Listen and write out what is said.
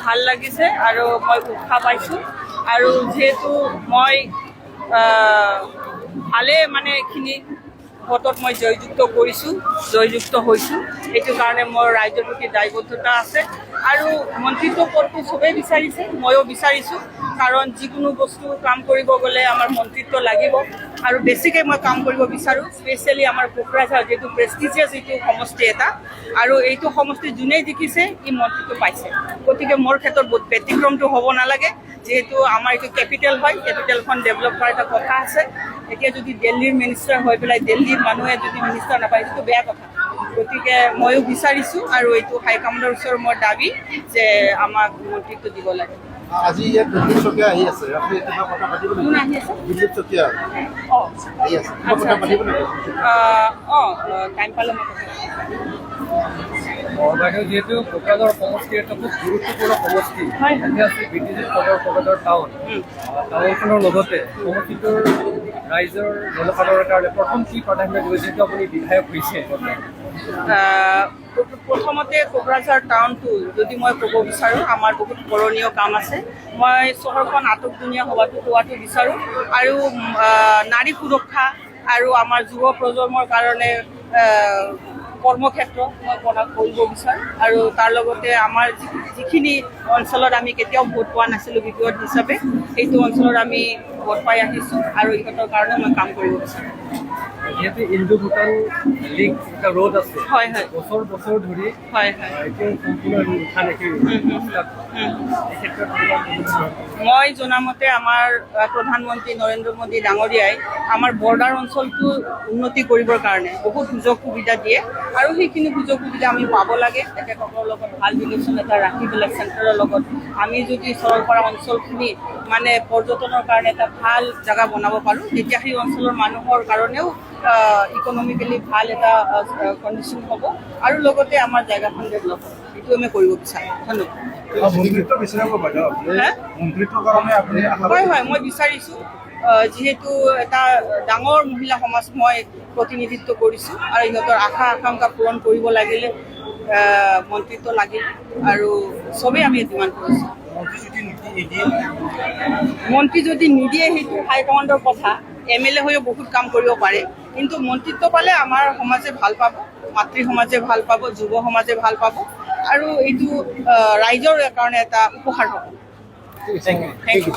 ভাল লাগিছে আৰু মই উৎসাহ পাইছোঁ আৰু যিহেতু মই ভালে মানে এইখিনি ভোটত মই জয়যুক্ত হৈছোঁ এইটো কাৰণে মোৰ ৰাইজৰ প্ৰতি দায়বদ্ধতা আছে আৰু মন্ত্ৰীত্ব পদটো চবেই বিচাৰিছে ময়ো বিচাৰিছোঁ কাৰণ যিকোনো বস্তু কাম কৰিব গ'লে আমাৰ মন্ত্ৰীত্ব লাগিব আৰু বেছিকৈ মই কাম কৰিব বিচাৰোঁ স্পেচিয়েলি আমাৰ কোকৰাঝাৰ যিটো প্ৰেষ্টিজিয়াছ এইটো সমষ্টি এটা আৰু এইটো সমষ্টি যোনেই দেখিছে ই মন্ত্ৰীত্ব পাইছে গতিকে মোৰ ক্ষেত্ৰত ব্যতিক্ৰমটো হ'ব নালাগে যিহেতু আমাৰ এইটো কেপিটেল হয় কেপিটেলখন ডেভেলপ কৰাৰ এটা কথা আছে এতিয়া যদি দিল্লীৰ মিনিষ্টাৰ হৈ পেলাই দিল্লীৰ মানুহে যদি মিনিষ্টাৰ নাপায় সেইটো বেয়া কথা গতিকে ময়ো বিচাৰিছোঁ আৰু এইটো হাইকমাণ্ডৰ ওচৰত মোৰ দাবী যে আমাক মন্ত্ৰীত্ব দিব লাগে আজি ইয়াত দিলীপ চকীয়া আহি আছে আপুনি কিবা কথা পাতিব নেকি কোন আহি আছে দিলীপ চকীয়া আহি আছে কথা পাতিব নেকি টাইম পালে মই যেহেতু কোকৰাঝাৰ সমষ্টি এটা খুব গুৰুত্বপূৰ্ণ সমষ্টি ঐতিহাসিক বিটিজিত সদৰ কোকৰাঝাৰ টাউনখনৰ লগতে সমষ্টিটোৰ ৰাইজৰ জনসাধাৰণৰ কাৰণে প্ৰথম কি প্ৰাধান্য দিব যিহেতু আপুনি বিধায়ক হৈছে প্ৰথমতে কোকৰাঝাৰ টাউনটো যদি মই ক'ব বিচাৰোঁ আমাৰ বহুত কৰণীয় কাম আছে মই চহৰখন আটকধুনীয়া হোৱাটো বিচাৰোঁ আৰু নাৰী সুৰক্ষা আৰু আমাৰ যুৱ প্ৰজন্মৰ কাৰণে কৰ্মক্ষেত্ৰ মই কৰিব বিচাৰোঁ আৰু তাৰ লগতে আমাৰ যিখিনি অঞ্চলত আমি কেতিয়াও ভোট পোৱা নাছিলোঁ বিপদ হিচাপে সেইটো অঞ্চলত আমি ভোট পাই আহিছোঁ আৰু ইহঁতৰ কাৰণে মই কাম কৰিব বিচাৰোঁ যিহেতু ইণ্ডো ভূটান লিংক এটা ৰোড আছে হয় হয় বছৰ ধৰি হয় হয় এতিয়া সম্পূৰ্ণ উঠা নেকি মই জনামতে আমাৰ প্ৰধানমন্ত্ৰী নৰেন্দ্ৰ মোদী ডাঙৰীয়াই আমাৰ বৰ্ডাৰ অঞ্চলটো উন্নতি কৰিবৰ কাৰণে বহুত সুযোগ সুবিধা দিয়ে আৰু সেইখিনি সুযোগ সুবিধা আমি পাব লাগে তেখেতসকলৰ লগত ভাল ৰিলেশ্যন এটা ৰাখি পেলাই চেণ্টাৰৰ লগত আমি যদি চৰলপাৰা অঞ্চলখিনি মানে পৰ্যটনৰ কাৰণে এটা ভাল জেগা বনাব পাৰোঁ তেতিয়া সেই অঞ্চলৰ মানুহৰ কাৰণেও ইকনমিকেলি ভাল এটা কণ্ডিশ্যন হ'ব আৰু লগতে আমাৰ জেগাখন ডেভেলপ হ'ব এইটো আমি কৰিব বিচাৰোঁ ধন্যবাদ হয় হয় মই বিচাৰিছোঁ যিহেতু এটা ডাঙৰ মহিলা সমাজ মই প্ৰতিনিধিত্ব কৰিছোঁ আৰু ইহঁতৰ আশা আকাংক্ষা পূৰণ কৰিব লাগিলে মন্ত্ৰীত্ব লাগিল আৰু চবেই আমি ডিমাণ্ড কৰিছোঁ মন্ত্ৰী যদি নিদিয়ে সেইটো হাইকমাণ্ডৰ কথা MLA হৈও বহুত কাম কৰিব পাৰে কিন্তু মন্ত্ৰীত্ব পালে আমাৰ সমাজে ভাল পাব মাতৃ সমাজে ভাল পাব যুৱ সমাজে ভাল পাব আৰু এইটো ৰাইজৰ কাৰণে এটা উপহাৰ হ'ব থেংক ইউ